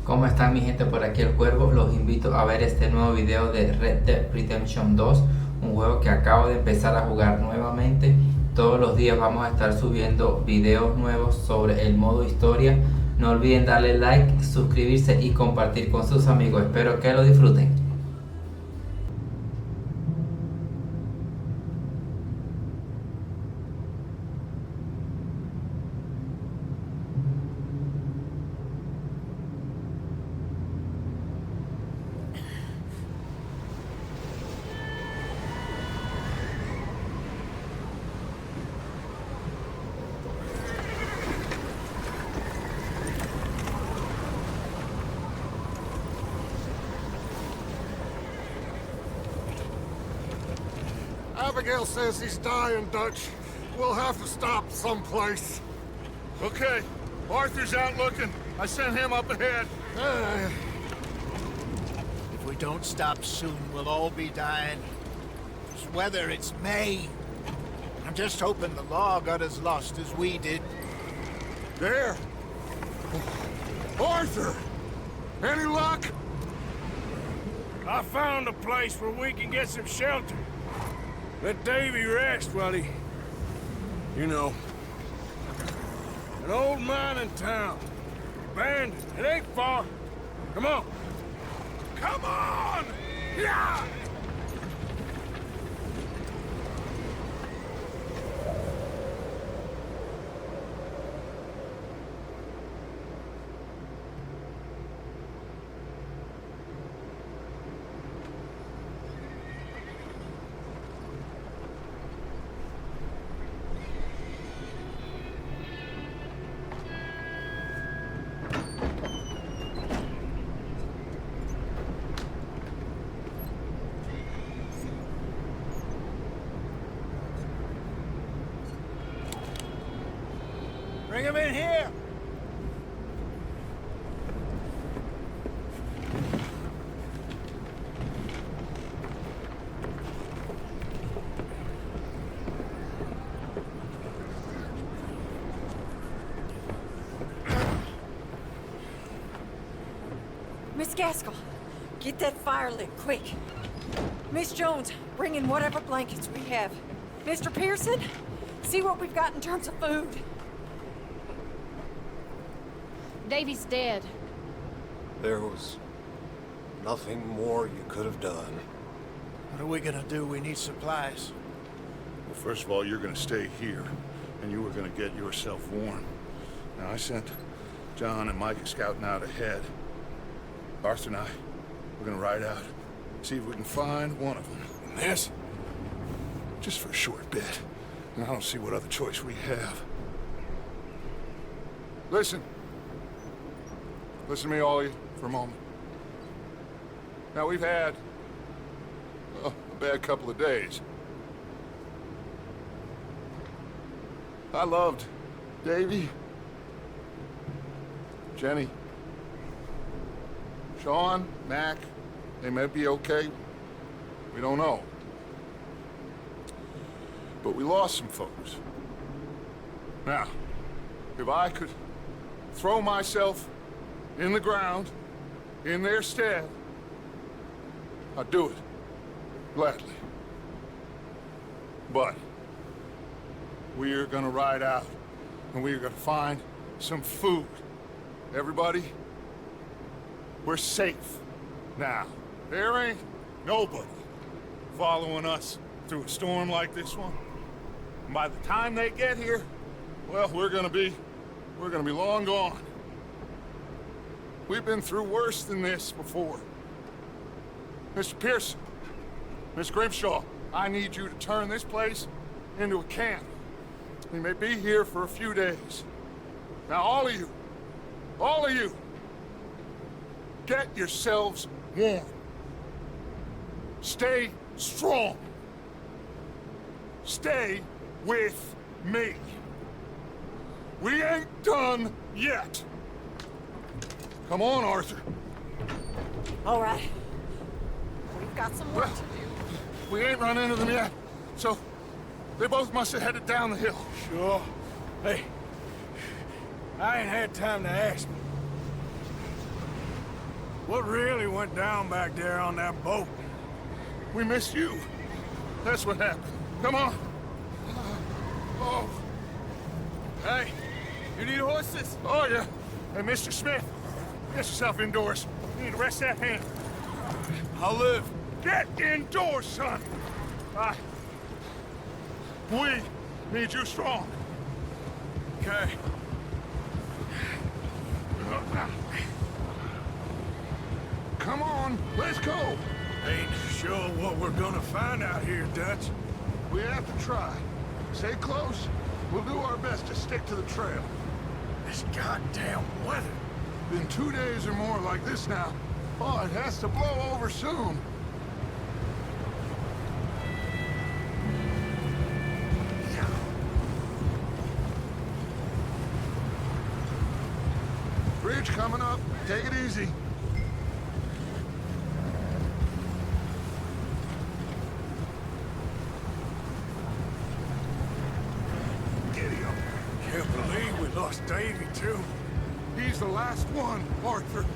¿Cómo están mi gente? Por aquí el Cuervo. Los invito a ver este nuevo video de Red Dead Redemption 2, un juego que acabo de empezar a jugar nuevamente. Todos los días vamos a estar subiendo videos nuevos sobre el modo historia. No olviden darle like, suscribirse y compartir con sus amigos. Espero que lo disfruten. Abigail says he's dying, Dutch. We'll have to stop someplace. Okay. Arthur's out looking. I sent him up ahead. If we don't stop soon, we'll all be dying. It's weather, it's May. I'm just hoping the law got as lost as we did. There. Arthur! Any luck? I found a place where we can get some shelter. Let Davy rest while he... You know. An old mining town. Abandoned. It ain't far. Come on. Come on! Yeah! Bring him in here! Miss Gaskell, get that fire lit, quick. Miss Jones, bring in whatever blankets we have. Mr. Pearson, see what we've got in terms of food. Davy's dead. There was nothing more you could have done. What are we gonna do? We need supplies. Well, first of all, you're gonna stay here, and you were gonna get yourself warm. Now, I sent John and Mike scouting out ahead. Arthur and I, we're gonna ride out, see if we can find one of them. And this, just for a short bit. And I don't see what other choice we have. Listen. Listen to me, all of you, for a moment. Now, we've had a bad couple of days. I loved Davy, Jenny, Sean, Mac. They may be okay. We don't know. But we lost some folks. Now, if I could throw myself in the ground, in their stead, I'd do it, gladly. But we are gonna ride out, and we are gonna find some food. Everybody, we're safe now. There ain't nobody following us through a storm like this one. And by the time they get here, well, we're gonna be long gone. We've been through worse than this before. Mr. Pearson, Miss Grimshaw, I need you to turn this place into a camp. We may be here for a few days. Now, all of you, get yourselves warm. Stay strong. Stay with me. We ain't done yet. Come on, Arthur. All right. We've got some work to do. We ain't run into them yet, so they both must have headed down the hill. Sure. Hey, I ain't had time to ask. What really went down back there on that boat? We missed you. That's what happened. Come on. Oh. Hey, you need horses? Oh, yeah. Hey, Mr. Smith, get yourself indoors. You need to rest that hand. I'll live. Get indoors, son. We need you strong. Okay. Come on, let's go. Ain't sure what we're gonna find out here, Dutch. We have to try. Stay close. We'll do our best to stick to the trail. This goddamn weather. Been 2 days or more like this now. Oh, it has to blow over soon. Bridge coming up. Take it easy. Giddy up. Can't believe we lost Davy, too. He's the last one, Arthur.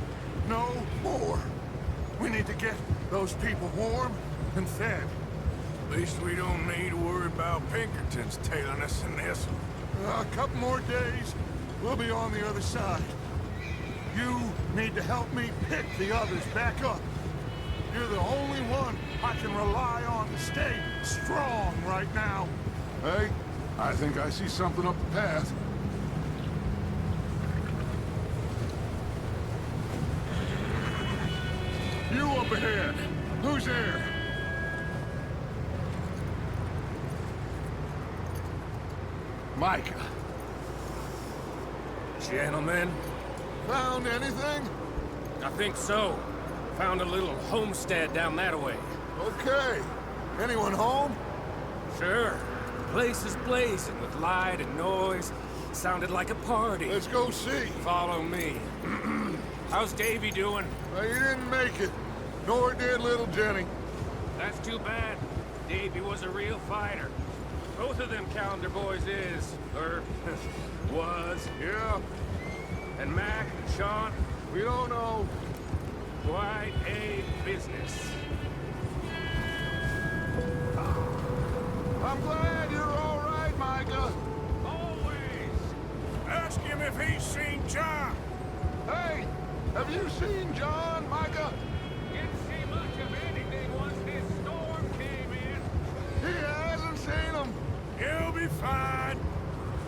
No more. We need to get those people warm and fed. At least we don't need to worry about Pinkertons tailing us in this. A couple more days, we'll be on the other side. You need to help me pick the others back up. You're the only one I can rely on to stay strong right now. Hey, I think I see something up the path. You up ahead. Who's there? Micah. Gentlemen, Found anything? I think so. Found a little homestead down that way. Okay. Anyone home? Sure. Place is blazing with light and noise. Sounded like a party. Let's go see. Follow me. How's Davy doing? Well, you didn't make it. Nor did little Jenny. That's too bad. Davy was a real fighter. Both of them calendar boys is, or was. Yeah, And Mac and Sean, we don't know. quite a business. I'm glad you're all right, Micah. Always. Ask him if he's seen John. Hey, have you seen John, Micah? Didn't see much of anything once this storm came in. He hasn't seen him. He'll be fine.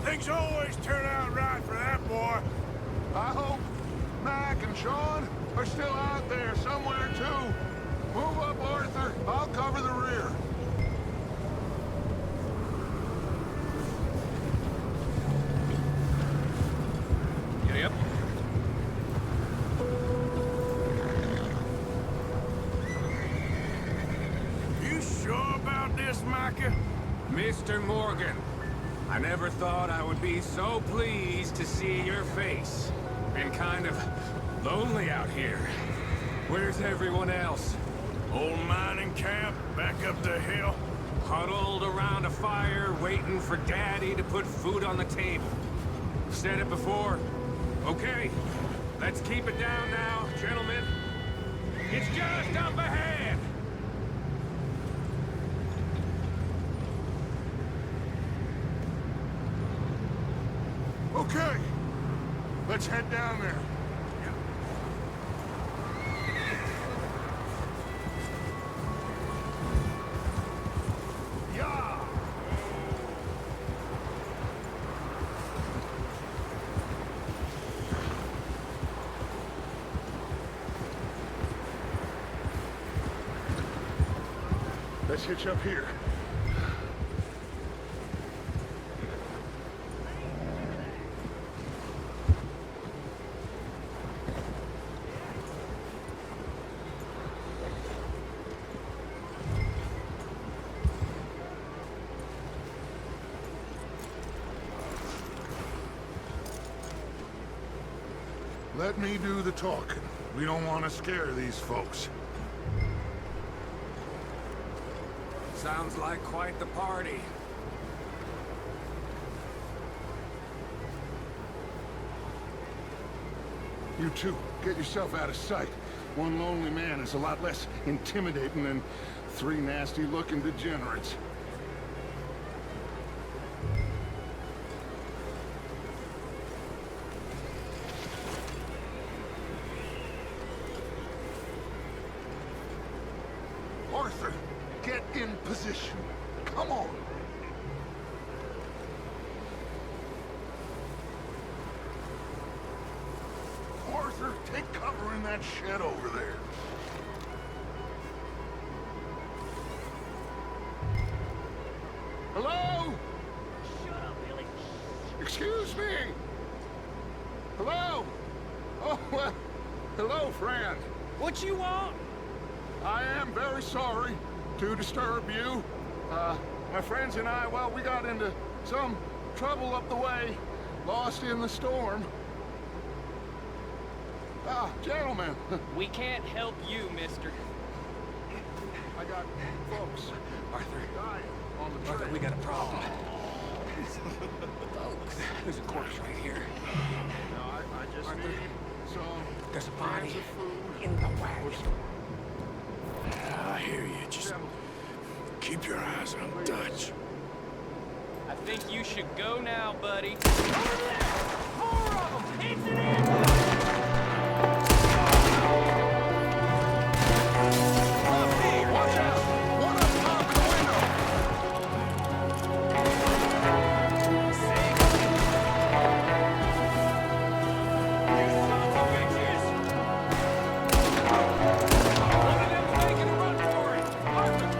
Things always turn out right for that boy. I hope Mac and Sean are still out there somewhere, too. Move up, Arthur. I'll cover the rear. Yep. You sure about this, Micah? Mr. Morgan, I never thought I would be so pleased to see your face. Been kind of lonely out here. Where's everyone else? Old mining camp, back up the hill. Huddled around a fire, waiting for Daddy to put food on the table. Said it before. Okay, let's keep it down now, gentlemen. It's just up ahead. Okay, let's head down there. Yeah. Let's hitch up here. Let me do the talking. We don't want to scare these folks. Sounds like quite the party. You two, get yourself out of sight. One lonely man is a lot less intimidating than 3 nasty-looking degenerates. Arthur, get in position. Come on. Arthur, take cover in that shed over there. Hello? Shut up, Billy. Excuse me? Hello? Oh, well, hello, friend. What you want? I am very sorry to disturb you. My friends and I, well, we got into some trouble up the way, lost in the storm. Gentlemen. We can't help you, mister. I got folks. Arthur. Dying on the trail. Arthur, we got a problem. Folks. There's a corpse right here. No, I just Arthur. need some There's a body cans of food. in the wagon. I hear you. Just keep your eyes on Dutch. I think you should go now, buddy. Over there! 4 of them! It's an end! Watch out! One up top in the window! You sons of bitches! One of them's making a run for it! Arthur!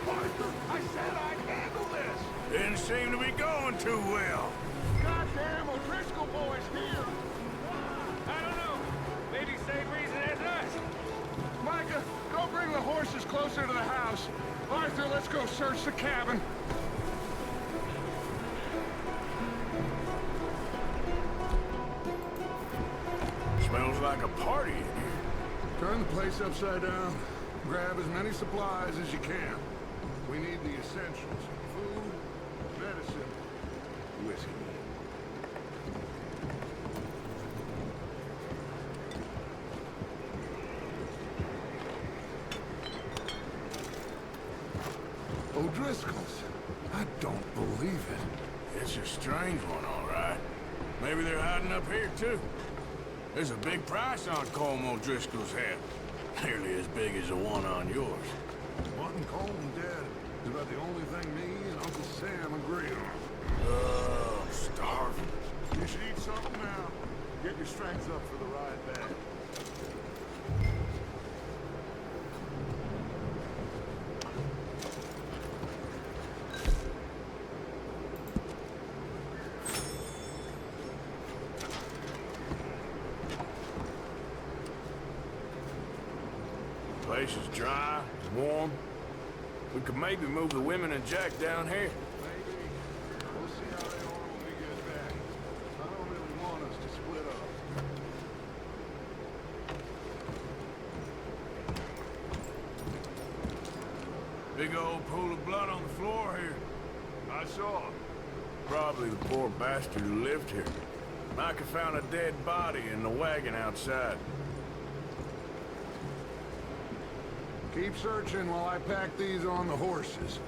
Arthur, I said I'd handle this! Didn't seem to be going too well. Goddamn O'Driscoll boys here! I don't know. Maybe same reason as us. Micah, go bring the horses closer to the house. Arthur, let's go search the cabin. Smells like a party in here. Turn the place upside down. Grab as many supplies as you can. We need the essentials. Food, medicine, whiskey. O'Driscoll's. I don't believe it. It's a strange one, all right. Maybe they're hiding up here, too. There's a big price on Colm O'Driscoll's head. Nearly as big as the one on yours. Wanting Colton dead is about the only thing me and Uncle Sam agree on. I'm starving. You should eat something now. Get your strength up for the ride back. Place is dry, warm. We could maybe move the women and Jack down here. Maybe. We'll see how they are when we get back. I don't really want us to split up. Big old pool of blood on the floor here. I saw. Probably the poor bastard who lived here. Micah found a dead body in the wagon outside. Keep searching while I pack these on the horses.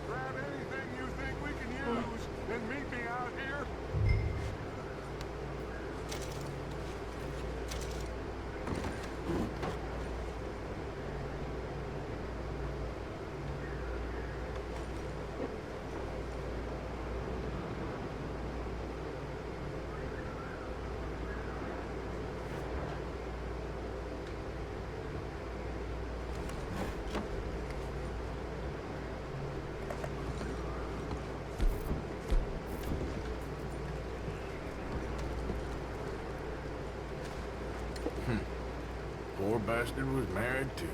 Grab anything you think we can use and meet me out here. bastard was married too.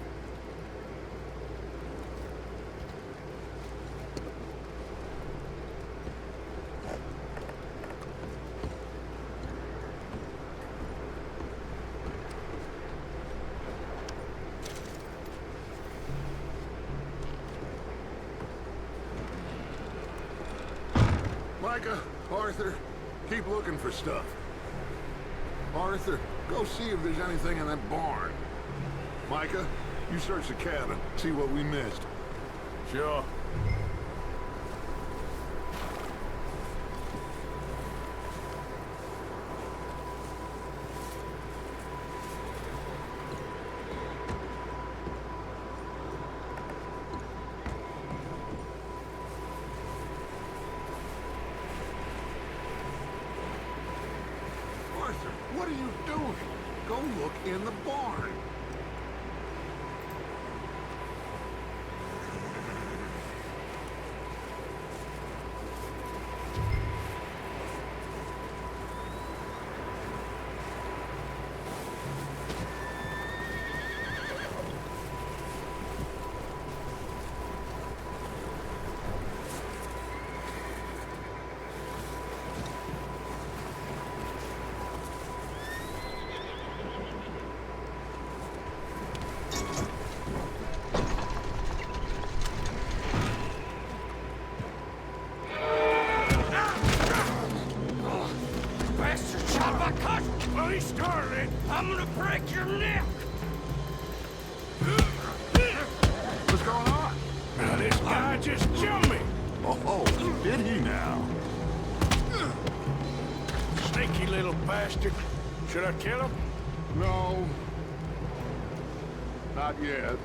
Micah, Arthur, keep looking for stuff. Arthur, go see if there's anything in that barn. Micah, you search the cabin, see what we missed. Sure. Arthur, what are you doing? Go look in the barn. Bastard chop I cut! Well, he started. I'm gonna break your neck! What's going on? Now this guy just jumped me. Oh, did he now? Sneaky little bastard. Should I kill him? No. Not yet.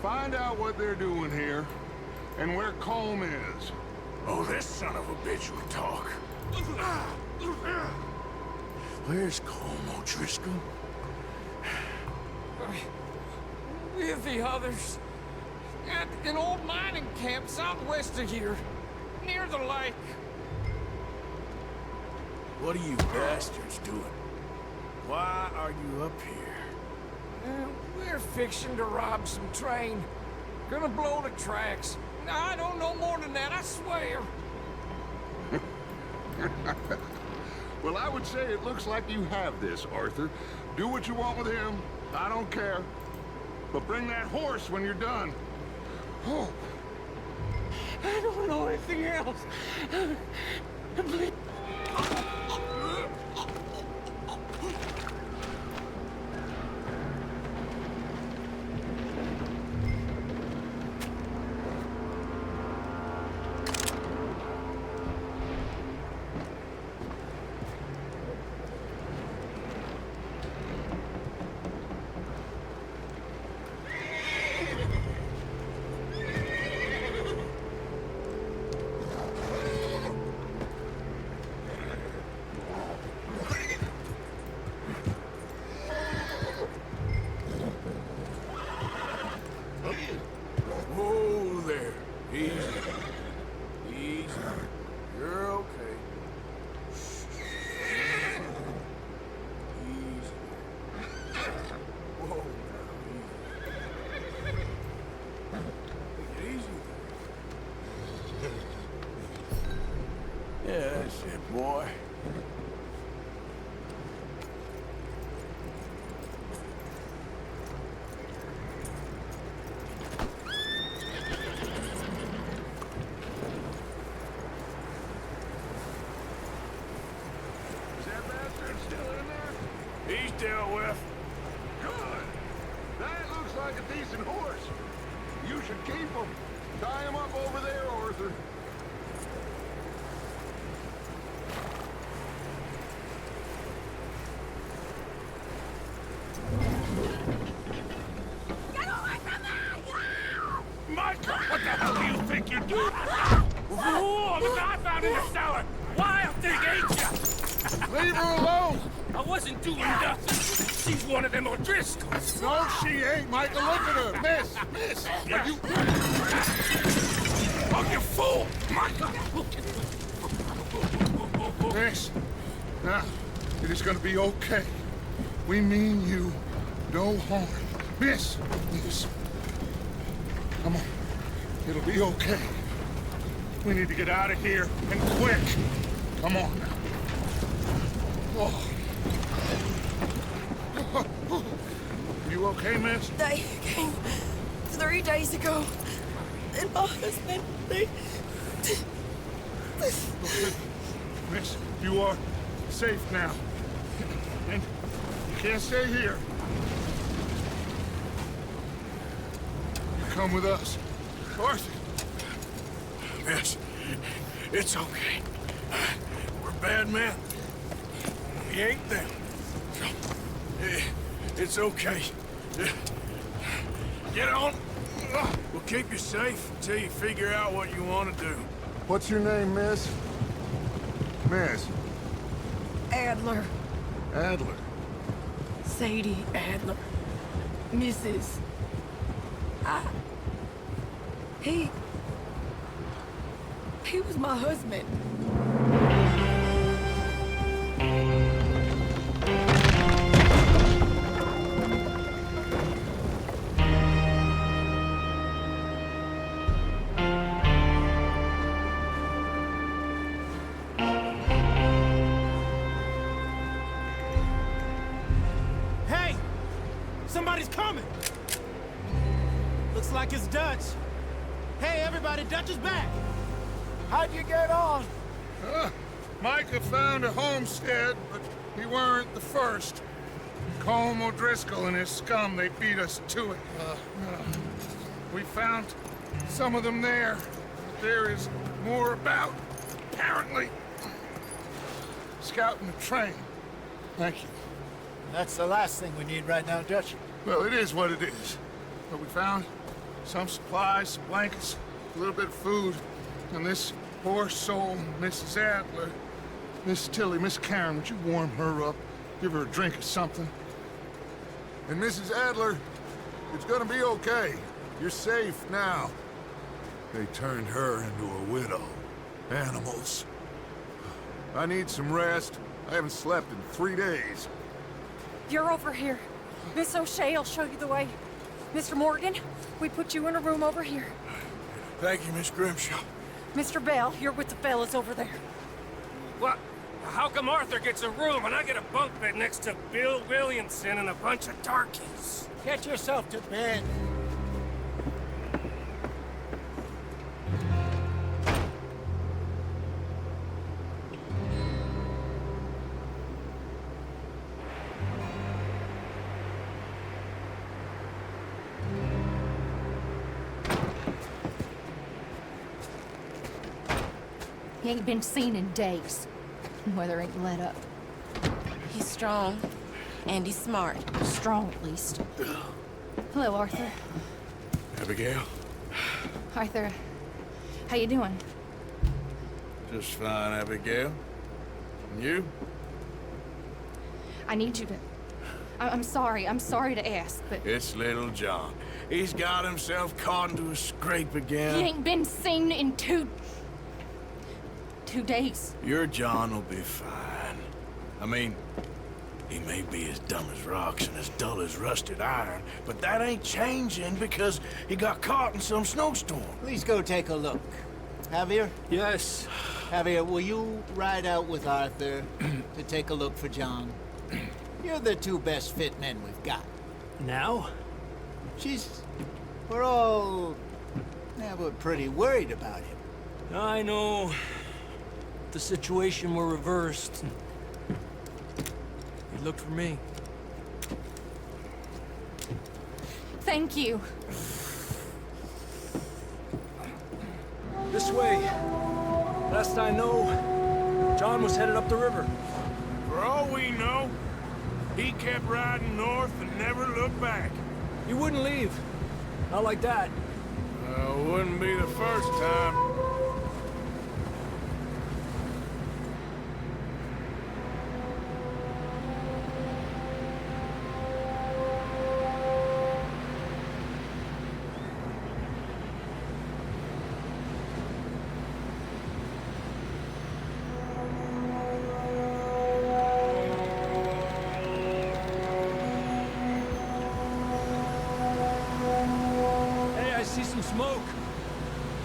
Find out what they're doing here, and where Colm is. Oh, this son of a bitch will talk. Where's Colm O'Driscoll? With the others. At an old mining camp southwest of here. Near the lake. What are you bastards doing? Why are you up here? We're fixing to rob some train. Gonna blow the tracks. I don't know more than that, I swear. Well, I would say it looks like you have this, Arthur. Do what you want with him. I don't care. But bring that horse when you're done. Oh. I don't know anything else. Please. Whoa there. Easy. Easy. You're okay. Easy. Whoa now. Easy. Easy. Yeah, that's it, boy. He's dealt with. Good. That looks like a decent horse. You should keep him. Tie him up over there, Arthur. Get away from me! Michael, what the hell do you think you're doing? Whoa, the guy found in the cellar. Wild thing, ain't ya? Leave her alone! I wasn't doing nothing. She's one of them O'Driscolls. No, she ain't, Michael. Look at her. Miss. Are you... Oh, you fool! Michael! Miss. Now, it is gonna be okay. We mean you No harm. Miss! Come on. It'll be okay. We need to get out of here, and quick. Come on now. Oh. You okay, miss? They came 3 days ago. And my husband, they... Miss, you are safe now. And you can't stay here. You come with us. Arthur. Miss, it's okay. We're bad men. We ain't them. It's okay. Get on. We'll keep you safe until you figure out what you want to do. What's your name, miss? Miss? Adler. Adler. Sadie Adler. Mrs. He was my husband. Hey! Somebody's coming! Looks like it's Dutch. Hey, everybody, Dutch is back! How'd you get on? Micah found a homestead, but he weren't the first. Colm O'Driscoll and his scum, they beat us to it. We found some of them there, but there is more about, apparently. Scouting the train. Thank you. That's the last thing we need right now, Dutch. Well, it is what it is. But we found some supplies, some blankets, a little bit of food, and this poor soul, Mrs. Adler, Miss Tilly, Miss Karen, would you warm her up? Give her a drink or something? And Mrs. Adler, it's gonna be okay. You're safe now. They turned her into a widow. Animals. I need some rest. I haven't slept in 3 days. You're over here. Miss O'Shea will show you the way. Mr. Morgan, we put you in a room over here. Thank you, Miss Grimshaw. Mr. Bell, you're with the fellas over there. What? How come Arthur gets a room and I get a bunk bed next to Bill Williamson and a bunch of darkies? Get yourself to bed. He ain't been seen in days. Weather ain't let up. He's strong, and he's smart. Strong, at least. Hello, Arthur. Abigail? Arthur, how you doing? Just fine, Abigail. And you? I need you to... I'm sorry to ask, but... It's little John. He's got himself caught into a scrape again. He ain't been seen in 2 days. Your John will be fine. I mean, he may be as dumb as rocks and as dull as rusted iron, but that ain't changing because he got caught in some snowstorm. Please go take a look. Javier? Yes. Javier, will you ride out with Arthur to take a look for John? You're the 2 best fit men we've got. Now? We're all... Yeah, we're pretty worried about him. I know. The situation were reversed. He looked for me. Thank you. This way. Last I know, John was headed up the river. For all we know, he kept riding north and never looked back. He wouldn't leave. Not like that. Wouldn't be the first time.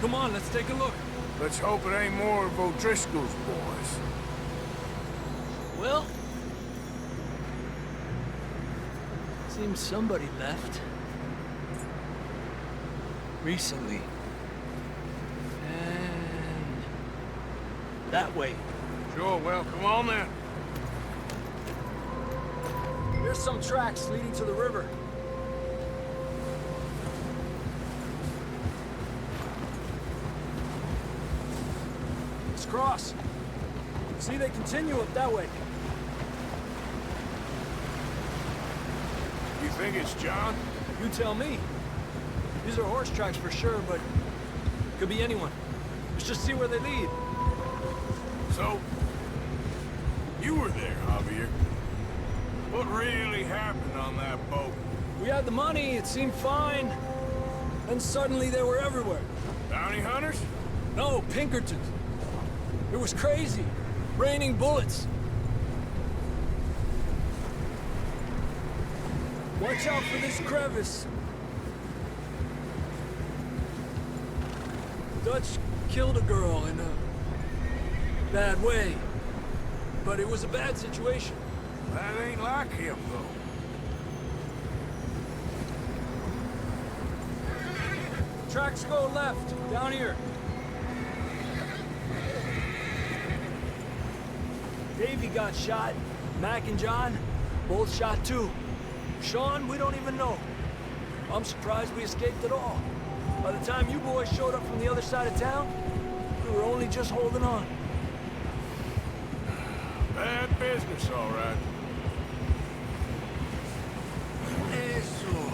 Come on, let's take a look. Let's hope it ain't more of O'Driscoll's boys. Well, seems somebody left. Recently. And that way. Sure, well, come on then. Here's some tracks leading to the river. Let's cross. See, they continue up that way. You think it's John? You tell me. These are horse tracks for sure, but could be anyone. Let's just see where they lead. So, you were there, Javier. What really happened on that boat? We had the money, it seemed fine. Then suddenly they were everywhere. Bounty hunters? No, Pinkertons. It was crazy. Raining bullets. Watch out for this crevice. Dutch killed a girl in a bad way. But it was a bad situation. That ain't like him, though. Tracks go left, down here. Davey got shot. Mac and John, both shot too. Sean, we don't even know. I'm surprised we escaped at all. By the time you boys showed up from the other side of town, we were only just holding on. Bad business, all right. Eso.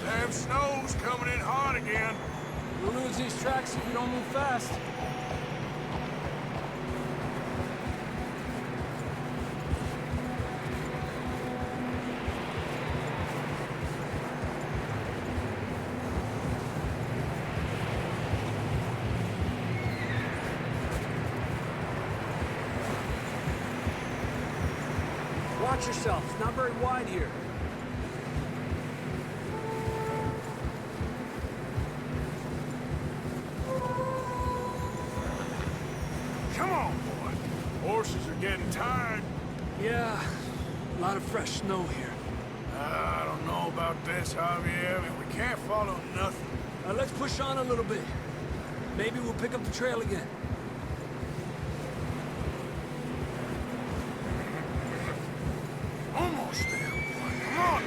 Damn snow's coming in hard again. We'll lose these tracks if we don't move fast. Watch yourself. It's not very wide here. Come on, boy. Horses are getting tired. Yeah, a lot of fresh snow here. I don't know about this, Javier. I mean, we can't follow nothing. Let's push on a little bit. Maybe we'll pick up the trail again. Almost there, boy. Come on.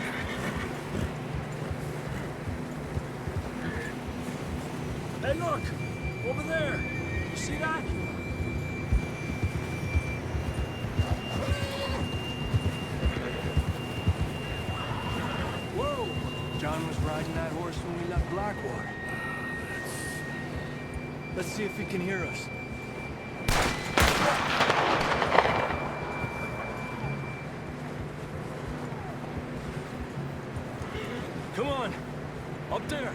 Hey, look! Over there! You see that? Whoa! John was riding that horse when we left Blackwater. Let's see if he can hear us. Come on! Up there!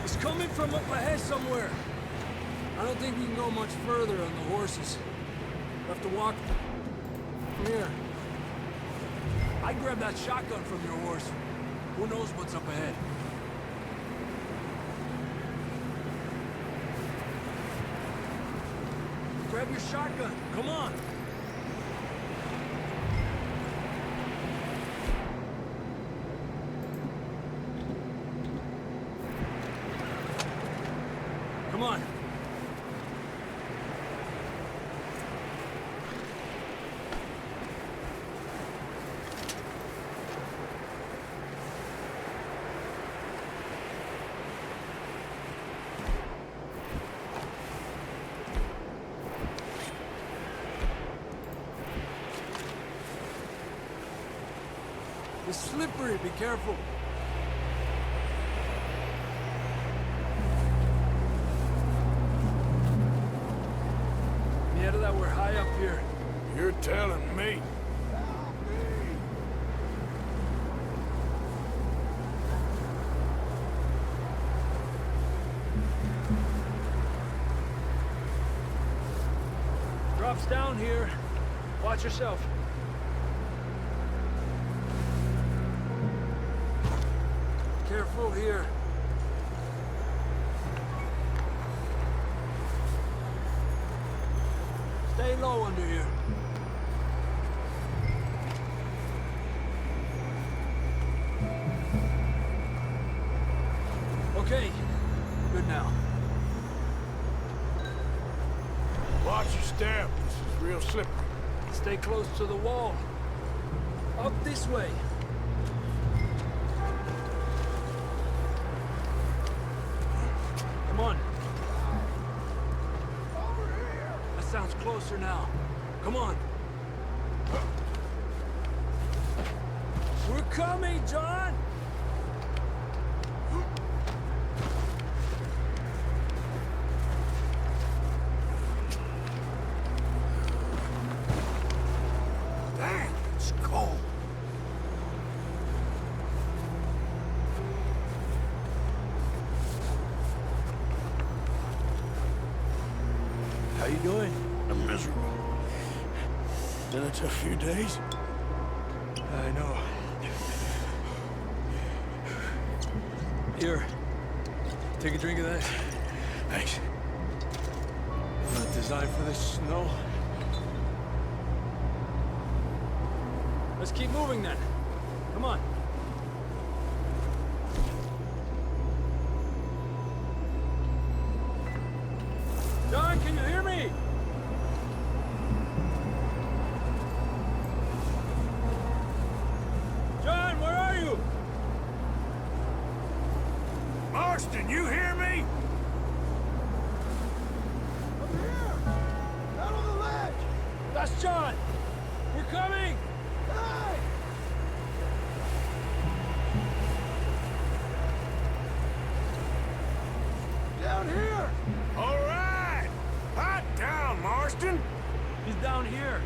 It's coming from up ahead somewhere. I don't think we can go much further on the horses. We'll have to walk from here. I grabbed that shotgun from your horse. Who knows what's up ahead? Grab your shotgun. Come on. Come on. It's slippery, be careful. Yeah, that we're high up here. You're telling me. drops down here. Watch yourself. Careful here. Stay low under here. Okay, good now. Watch your step. This is real slippery. Stay close to the wall. Up this way. Come on. Over here. That sounds closer now. Come on. We're coming, John! Dang, it's cold. How you doing? I'm miserable. Been a tough few days. I know. Here. Take a drink of that. Thanks. Not designed for this snow. Let's keep moving then. Come on. John, can you hear me? John, where are you? Marston, you hear me? I'm here. Out on the ledge. That's John. We're coming. Hey! Down here. All right. Hot down, Marston. He's down here.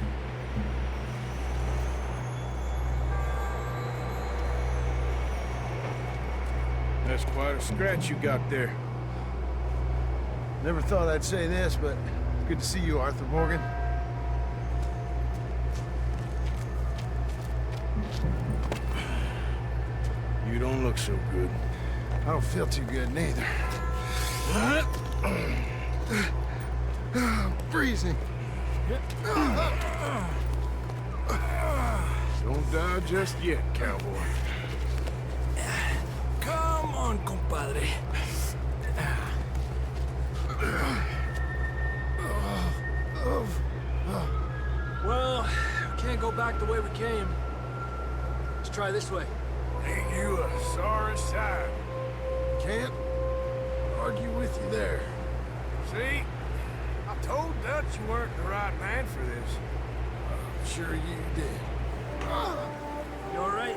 That's quite a scratch you got there. Never thought I'd say this, but it's good to see you, Arthur Morgan. You don't look so good. I don't feel too good neither. I'm freezing. Don't die just yet, cowboy. Come on, compadre. Well, we can't go back the way we came. Let's try this way. Ain't you a sorry sight? Can't argue with you there. See? I told Dutch you weren't the right man for this. I'm sure you did. You all right?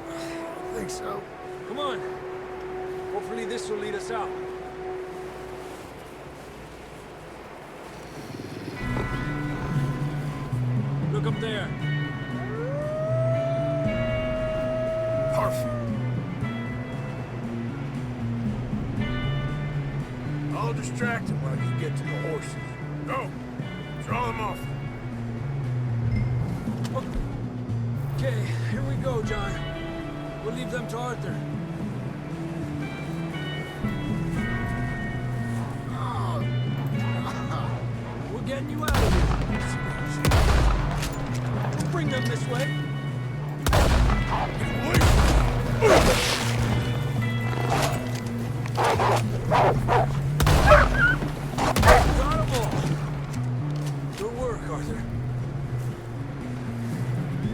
I think so. Come on. Hopefully this will lead us out. Look up there. Perfect. I'll distract him while you get to the horses. Go! Draw them off. Okay, here we go, John. We'll leave them to Arthur. We're getting you out of here. We'll bring them this way. Got 'em all. Good work, Arthur.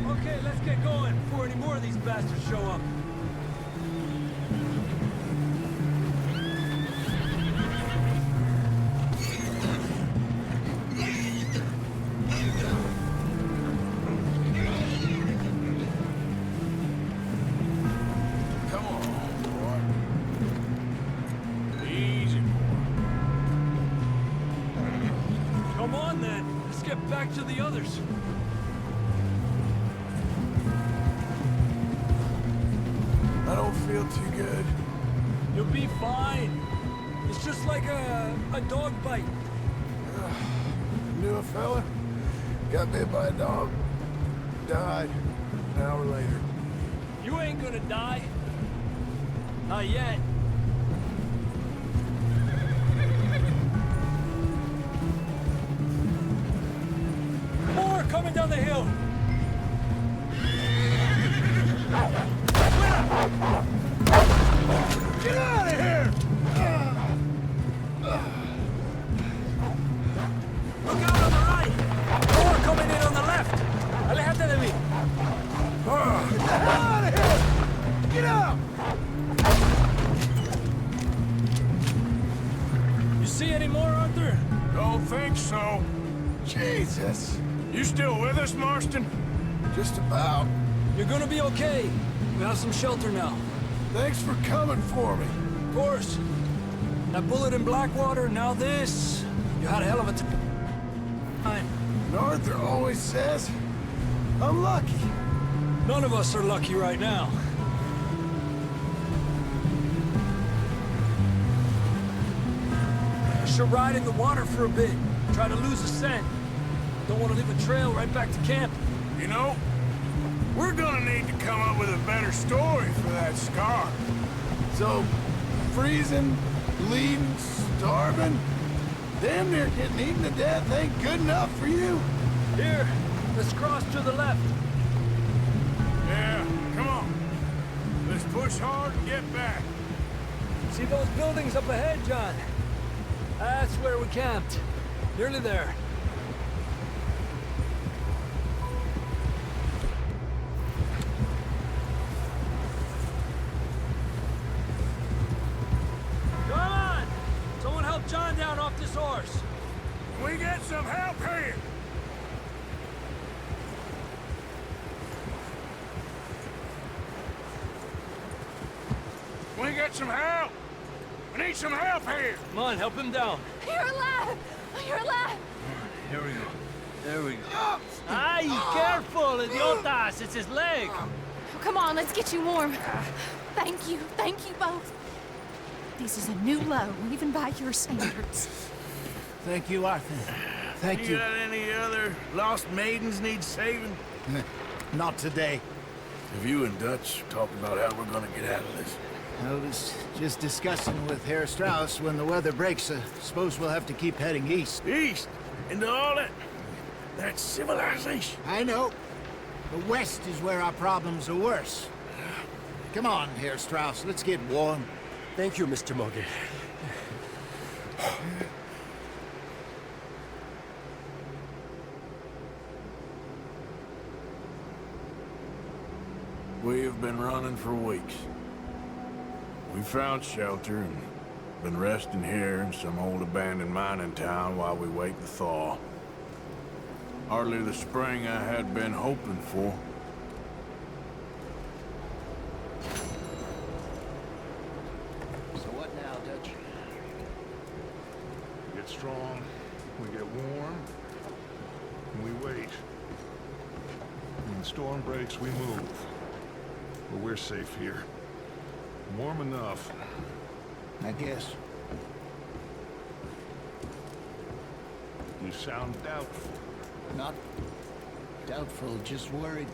Okay, let's get going before any more of these bastards show up. Come on, boy. Easy, boy. Come on, then. Let's get back to the others. I don't feel too good. You'll be fine. It's just like a dog bite. Knew a fella, got bit by a dog, died an hour later. You ain't gonna die. Not yet. More coming down the hill. Get out of here! Look out on the right. More coming in on the left. Aléjate de mí. Get out of here! Get out! You see any more, Arthur? Don't think so. Jesus! You still with us, Marston? Just about. You're gonna be okay. We have some shelter now. Thanks for coming for me. Of course. That bullet in Blackwater, now this. You had a hell of a time. And Arthur always says, I'm lucky. None of us are lucky right now. I should ride in the water for a bit. Try to lose the scent. Don't want to leave a trail right back to camp. You know, we're gonna need to come up with a better story for that scar. So, freezing, bleeding, starving, damn near getting eaten to death ain't good enough for you? Here, let's cross to the left. Yeah, come on. Let's push hard and get back. See those buildings up ahead, John? That's where we camped. Nearly there. Come on! Someone help John down off this horse. Can we get some help here? Can we get some help? We need some help here. Come on, help him down. You're alive! You're alive! Here we go. There we go. Ay, careful, idiotas! It's his leg! Oh, come on, let's get you warm. Thank you both. This is a new low, even by your standards. Thank you, Arthur. Thank you. Got any other lost maidens need saving? Not today. Have you and Dutch talked about how we're gonna get out of this? I was just discussing with Herr Strauss when the weather breaks. Suppose we'll have to keep heading east. East? Into all that civilization. I know. The west is where our problems are worse. Come on, Herr Strauss, let's get warm. Thank you, Mr. Morgan. We have been running for weeks. We found shelter and been resting here in some old abandoned mining town while we wait the thaw. Hardly the spring I had been hoping for. So what now, Dutch? We get strong, we get warm, and we wait. When the storm breaks, we move. But we're safe here. Warm enough. I guess. You sound doubtful. Not doubtful, just worried.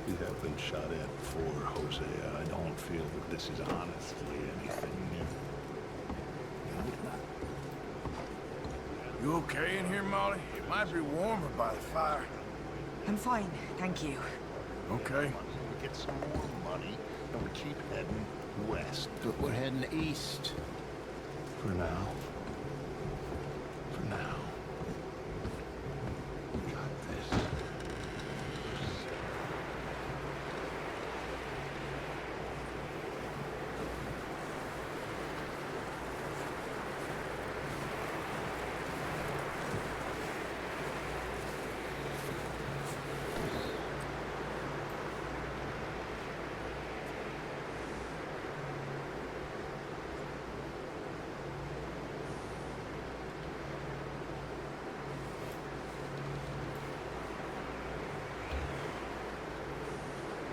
You have been shot at before, Hosea. I don't feel that this is honestly anything new. You okay in here, Molly? It might be warmer by the fire. I'm fine, thank you. Okay. We get some more money, and we keep heading west. But we're heading east. For now. For now. We got this.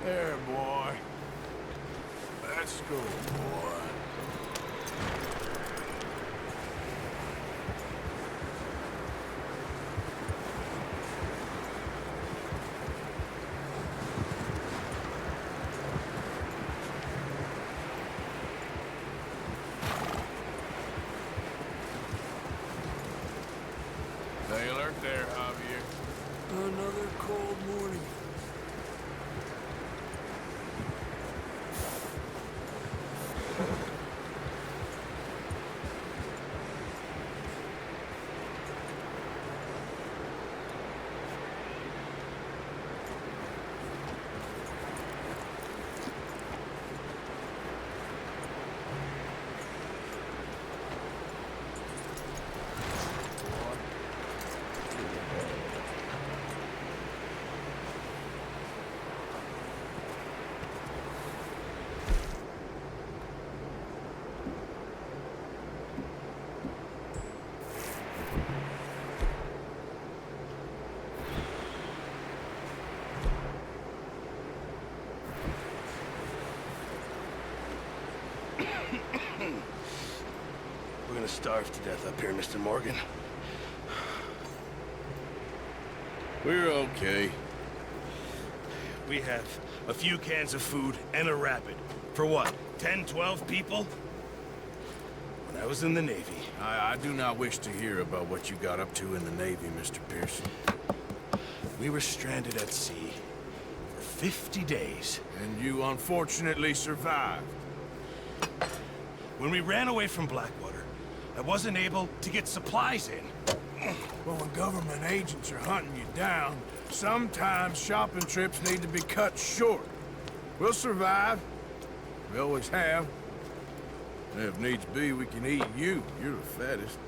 There, boy. Let's go, boy. We're gonna starve to death up here, Mr. Morgan. We're okay. We have a few cans of food and a rapid. For what, 10, 12 people? When I was in the Navy... I do not wish to hear about what you got up to in the Navy, Mr. Pearson. We were stranded at sea for 50 days. And you unfortunately survived. When we ran away from Blackwater, I wasn't able to get supplies in. Well, when government agents are hunting you down, sometimes shopping trips need to be cut short. We'll survive. We always have. And if needs be, we can eat you. You're the fattest.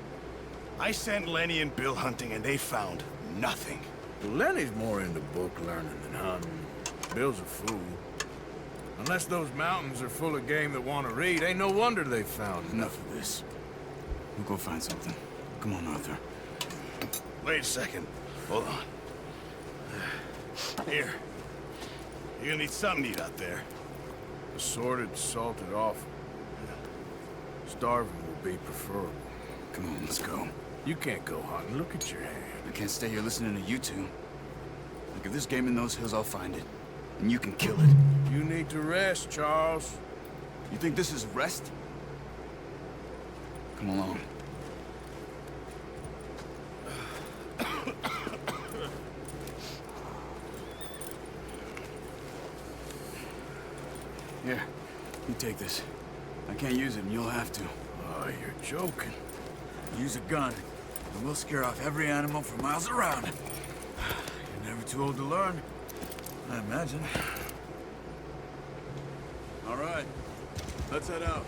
I sent Lenny and Bill hunting, and they found nothing. Well, Lenny's more into book learning than hunting. Bill's a fool. Unless those mountains are full of game that want to read, ain't no wonder they found Enough of this. We'll go find something. Come on, Arthur. Wait a second. Hold on. Here. You're gonna need something to eat out there. Assorted, salted offal. Starving will be preferable. Come on, let's go. You can't go hunting. Look at your hand. I can't stay here listening to you two. Look, if there's game in those hills, I'll find it. And you can kill it. You need to rest, Charles. You think this is rest? Come along. Here, you take this. I can't use it, and you'll have to. Oh, you're joking. Use a gun, and we'll scare off every animal for miles around. You're never too old to learn, I imagine. All right, let's head out.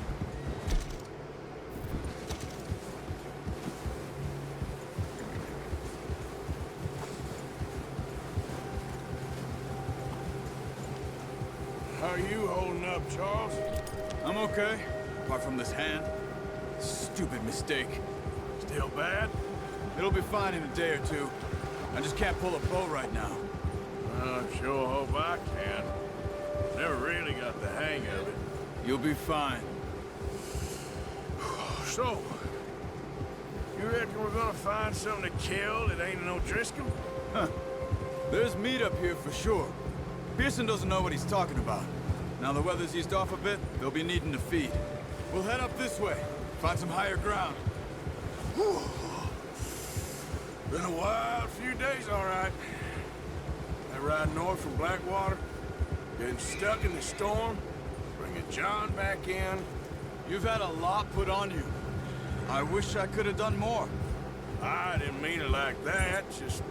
How are you holding up, Charles? I'm okay, apart from this hand. Stupid mistake. Still bad? It'll be fine in a day or two. I just can't pull a bow right now. I sure hope I can. Never really got the hang of it. You'll be fine. So, you reckon we're gonna find something to kill that ain't no Driscoll? Huh. There's meat up here for sure. Pearson doesn't know what he's talking about. Now the weather's eased off a bit, they'll be needing to feed. We'll head up this way, find some higher ground. Whew. Been a wild few days, all right. That ride north from Blackwater, getting stuck in the storm, bringing John back in. You've had a lot put on you. I wish I could have done more. I didn't mean it like that, just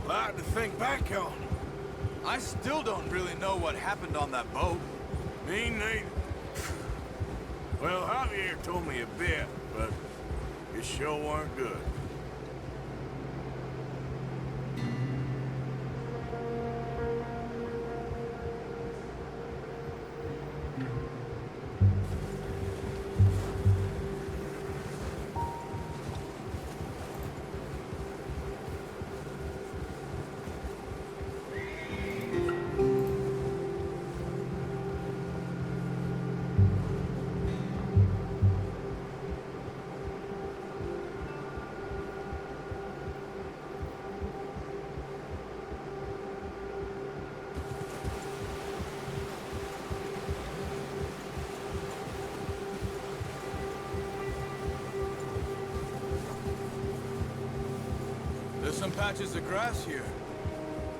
a lot to think back on. I still don't really know what happened on that boat. Me neither. Well, Javier told me a bit, but it sure weren't good. There's some patches of grass here.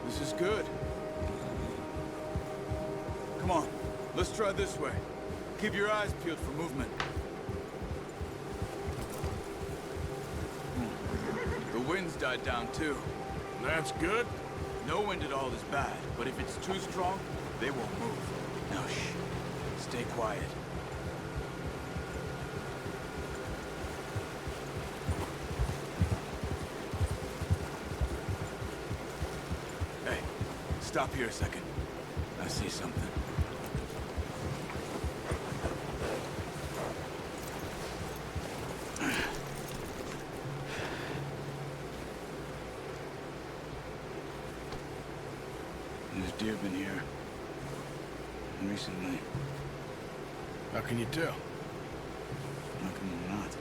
This is good. Come on, let's try this way. Keep your eyes peeled for movement. The wind's died down too. That's good. No wind at all is bad, but if it's too strong, they won't move. Now shh, stay quiet. Hey, stop here a second. I see something. There's deer been here recently. How can you tell? How can you not?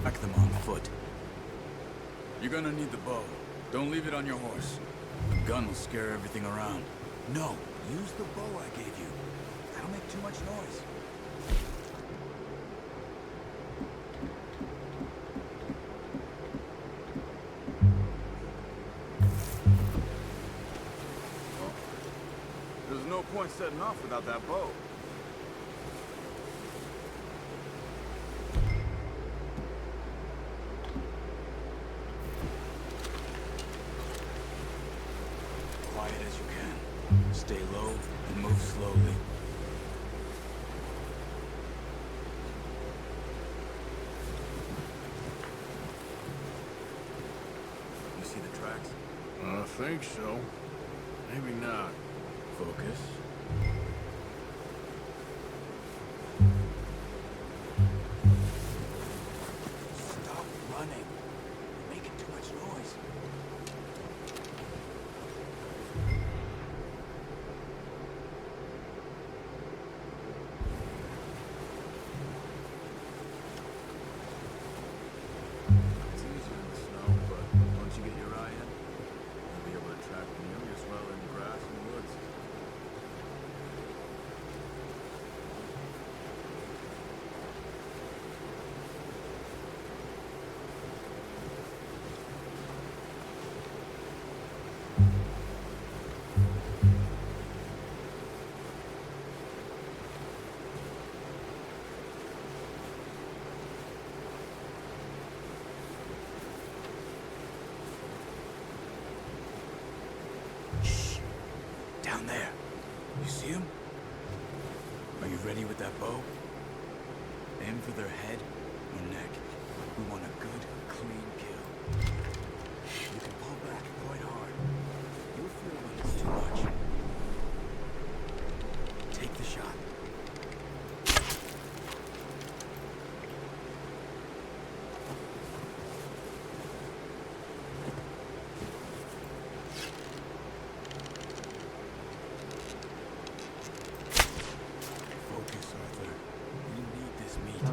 Back them on foot. You're gonna need the bow. Don't leave it on your horse. The gun will scare everything around. No, use the bow I gave you. That'll make too much noise. There's no point setting off without that bow. Quiet as you can. Stay low and move slowly. You see the tracks? I think so. Maybe not. Focus. Stop running. You're making too much noise. It's easier in the snow, but once you get your eye in, you'll be able to track them nearly as well in grass and woods. Shh. Down there. You see him? Are you ready with that bow? Aim for their head or neck. We want a good, clean kill. You can pull back quite hard. You'll feel when it's too much. Take the shot. Focus, Arthur. You need this meat.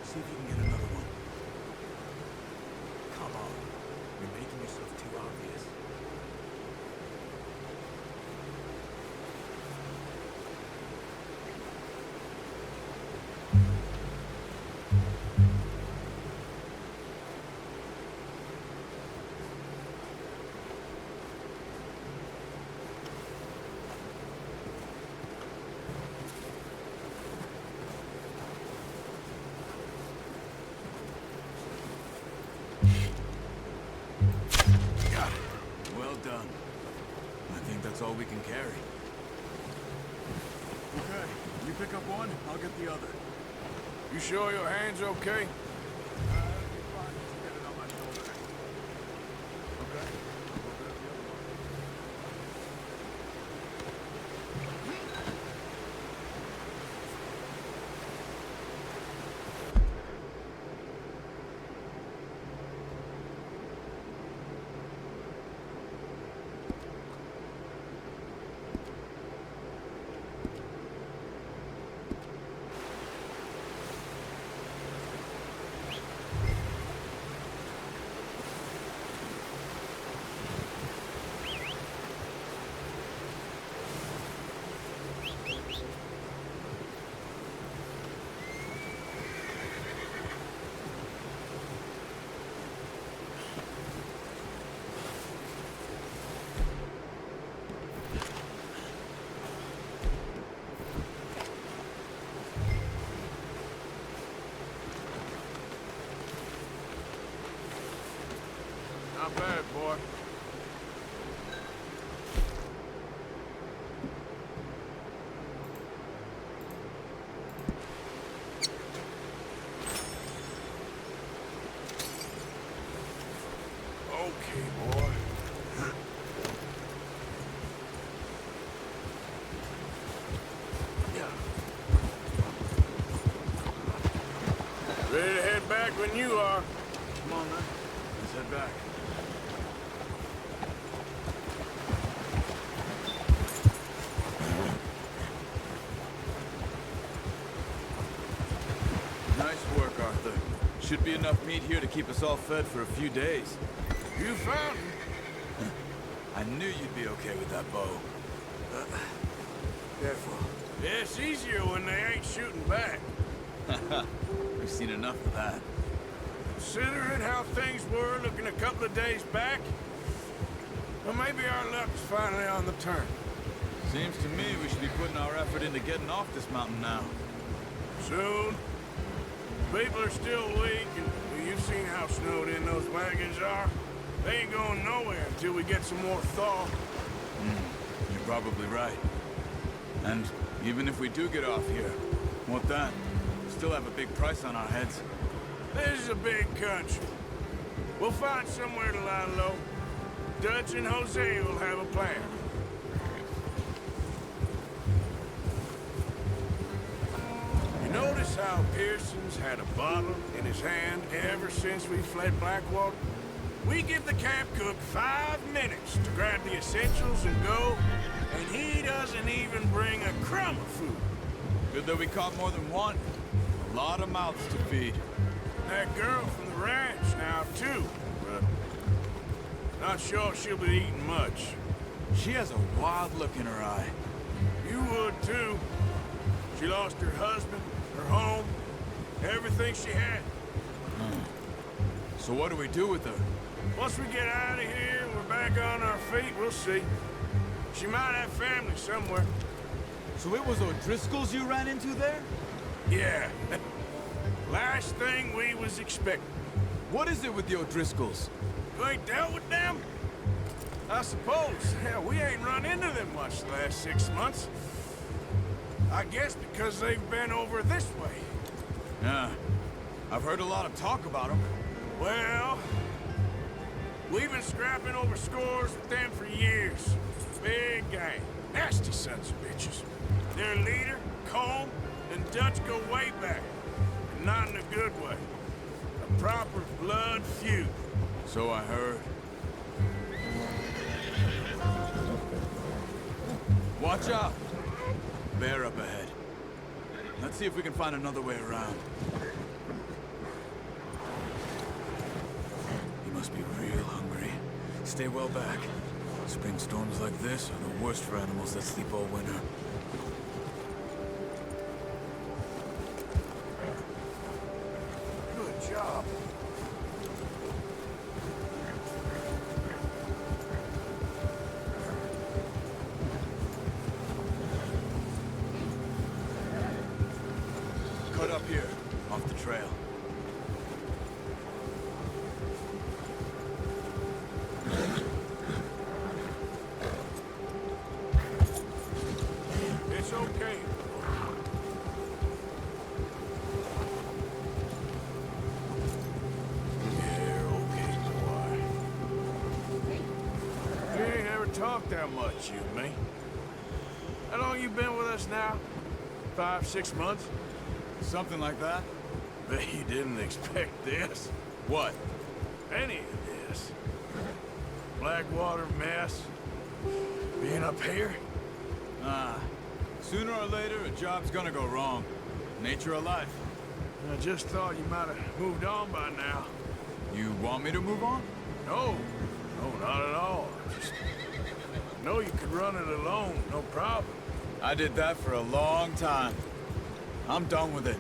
See if you can get another one. Come on. You're making yourself too obvious. Well done. I think that's all we can carry. Okay, you pick up one, I'll get the other. You sure your hand's okay? It'll be fine. Just get it on my shoulder. Okay, I'll grab the other one. back when you are. Come on, then. Let's head back. Nice work, Arthur. Should be enough meat here to keep us all fed for a few days. You found him. I knew you'd be okay with that bow. Careful. Yeah, it's easier when they ain't shooting back. We've seen enough of that. Considering how things were looking a couple of days back, well, maybe our luck's finally on the turn. Seems to me we should be putting our effort into getting off this mountain now. Soon. People are still weak, and well, you've seen how snowed in those wagons are. They ain't going nowhere until we get some more thaw. You're probably right. And even if we do get off here, what then? We still have a big price on our heads. This is a big country. We'll find somewhere to lie low. Dutch and Jose will have a plan. You notice how Pearson's had a bottle in his hand ever since we fled Blackwater? We give the camp cook 5 minutes to grab the essentials and go, and he doesn't even bring a crumb of food. Good that we caught more than one. A lot of mouths to feed. That girl from the ranch now, too, but not sure she'll be eating much. She has a wild look in her eye. You would, too. She lost her husband, her home, everything she had. So what do we do with her? Once we get out of here and we're back on our feet, we'll see. She might have family somewhere. So it was O'Driscoll's you ran into there? Yeah. Last thing we was expecting. What is it with the O'Driscolls? You ain't dealt with them? I suppose. Hell, we ain't run into them much the last 6 months. I guess because they've been over this way. Yeah. I've heard a lot of talk about them. Well, we've been scrapping over scores with them for years. Big gang. Nasty sons of bitches. Their leader, Cole, and Dutch go way back. And not in a good way. A proper blood feud. So I heard. Watch out! Bear up ahead. Let's see if we can find another way around. He must be real hungry. Stay well back. Spring storms like this are the worst for animals that sleep all winter. Good job. Cut up here, off the trail. It's okay. Yeah, okay, boy. We ain't ever talked that much, you and me. How long you been with us now? 5, 6 months? Something like that? Bet you didn't expect this. What? Any of this. Blackwater mess. Being up here? Ah. Sooner or later, a job's gonna go wrong. Nature of life. I just thought you might have moved on by now. You want me to move on? No. No, not at all. Just know you could run it alone, no problem. I did that for a long time. I'm done with it.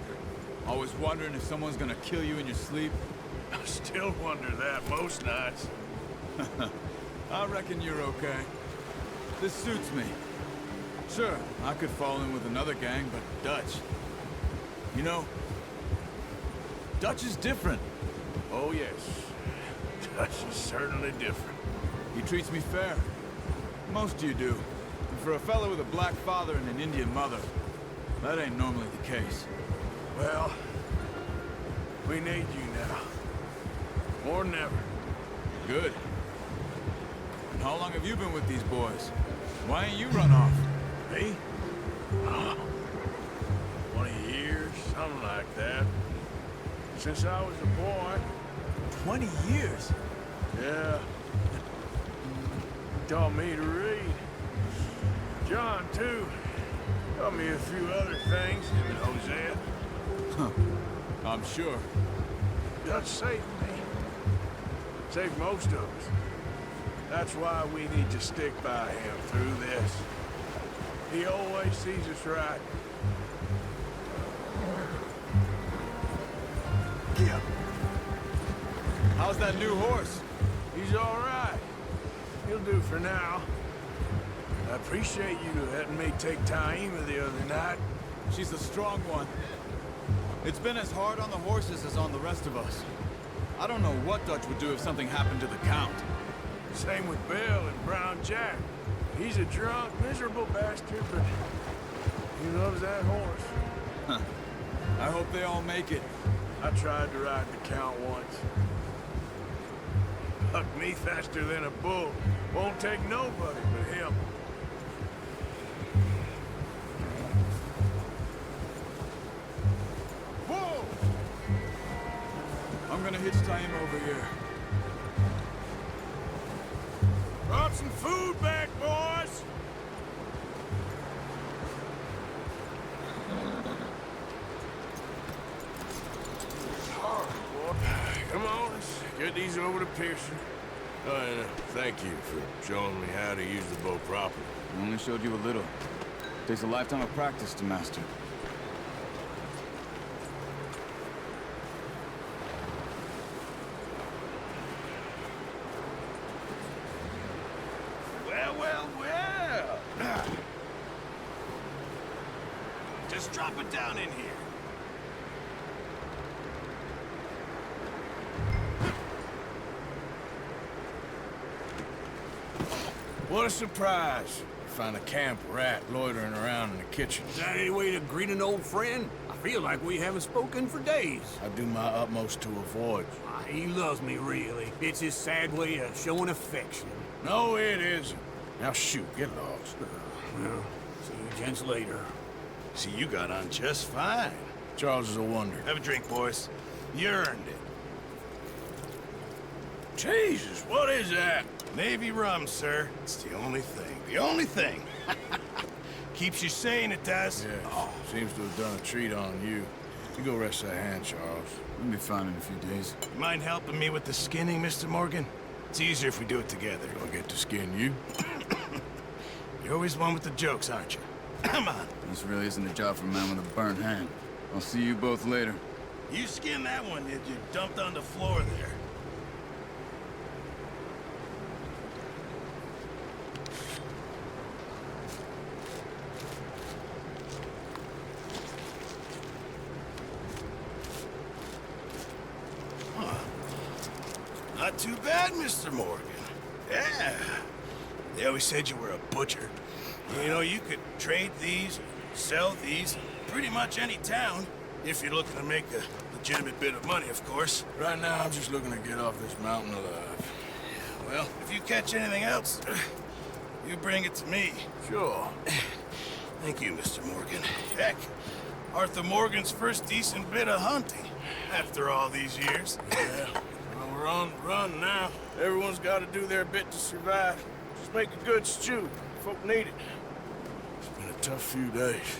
Always wondering if someone's gonna kill you in your sleep. I still wonder that most nights. I reckon you're okay. This suits me. Sure, I could fall in with another gang, but Dutch... You know, Dutch is different. Oh, yes. Dutch is certainly different. He treats me fair. Most of you do. And for a fellow with a black father and an Indian mother, that ain't normally the case. Well, we need you now. More than ever. Good. And how long have you been with these boys? Why ain't you run off? Me? 20 years, something like that. Since I was a boy. 20 years? Yeah. Taught me to read. John, too. Taught me a few other things. Him and Hosea. Huh. I'm sure. Dutch saved me. Saved most of us. That's why we need to stick by him through this. He always sees us right. Yeah. How's that new horse? He's all right. He'll do for now. I appreciate you letting me take Taima the other night. She's a strong one. It's been as hard on the horses as on the rest of us. I don't know what Dutch would do if something happened to the Count. Same with Bill and Brown Jack. He's a drunk, miserable bastard, but he loves that horse. Huh. I hope they all make it. I tried to ride the Count once. Hucked me faster than a bull. Won't take nobody but him. Whoa! I'm gonna hitch Taima over here. Brought some food back, boys! Come on, let's get these over to Pearson. Oh, and thank you for showing me how to use the bow properly. I only showed you a little. Takes a lifetime of practice to master. Well, well, well. Just drop it down in here. What a surprise. Find a camp rat loitering around in the kitchen. Is that any way to greet an old friend? I feel like we haven't spoken for days. I do my utmost to avoid you. He loves me, really. It's his sad way of showing affection. No, it isn't. Now shoot, get lost. Well, see you gents later. See, you got on just fine. Charles is a wonder. Have a drink, boys. You earned it. Jesus, what is that? Navy rum, sir. It's the only thing. The only thing. Keeps you sane, it does. Yeah, seems to have done a treat on you. You go rest that hand, Charles. We'll be fine in a few days. You mind helping me with the skinning, Mr. Morgan? It's easier if we do it together. Do I get to skin you? You're always one with the jokes, aren't you? Come on. This really isn't a job for a man with a burnt hand. I'll see you both later. You skinned that one that you dumped on the floor there. Not too bad, Mr. Morgan. Yeah. They always said you were a butcher. You know, you could trade these, sell these, pretty much any town, if you're looking to make a legitimate bit of money, of course. Right now, I'm just looking to get off this mountain alive. Well, if you catch anything else, you bring it to me. Sure. Thank you, Mr. Morgan. Heck, Arthur Morgan's first decent bit of hunting, after all these years. Yeah. Well, we're on the run now. Everyone's got to do their bit to survive. Just make a good stew. Folk need it. It's been a tough few days.